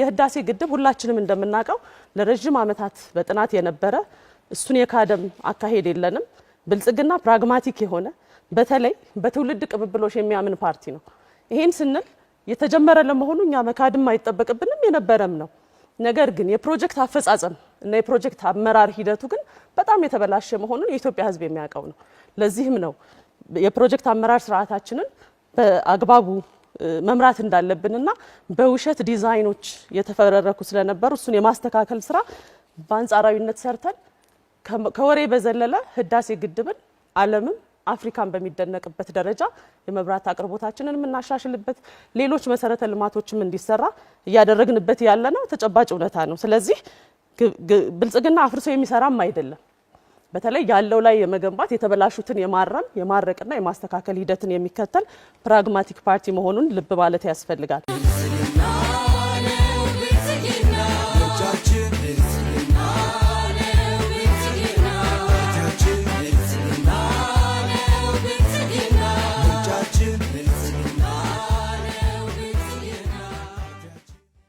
የህዳሴ ግድብ ሁላችንም እንደምናቀው ለረጅም ዓመታት በጥናት የነበረ እሱን የካደም አካሄድ የለንም። ብልጽግና ፕራግማቲክ የሆነ በተለይ በትውልድ ቅብብሎሽ የሚያምን ፓርቲ ነው። ይሄን ስንል የተጀመረ ለመሆኑ እኛ መካድም አይጠበቅብንም የነበረም ነው። ነገር ግን የፕሮጀክት አፈጻጸም እና የፕሮጀክት አመራር ሂደቱ ግን በጣም የተበላሸ መሆኑን የኢትዮጵያ ህዝብ የሚያውቀው ነው። ለዚህም ነው የፕሮጀክት አመራር ስርዓታችንን በአግባቡ መምራት እንዳለብንና በውሸት ዲዛይኖች የተፈረረኩ ስለነበሩ እሱን የማስተካከል ስራ በአንጻራዊነት ሰርተን ከወሬ በዘለለ ህዳሴ ግድብን ዓለምም አፍሪካን በሚደነቅበት ደረጃ የመብራት አቅርቦታችንን የምናሻሽልበት ሌሎች መሰረተ ልማቶችም እንዲሰራ እያደረግንበት ያለነው ተጨባጭ እውነታ ነው። ስለዚህ ብልጽግና አፍርሶ የሚሰራም አይደለም። በተለይ ያለው ላይ የመገንባት የተበላሹትን የማረም የማረቅና የማስተካከል ሂደትን የሚከተል ፕራግማቲክ ፓርቲ መሆኑን ልብ ማለት ያስፈልጋል።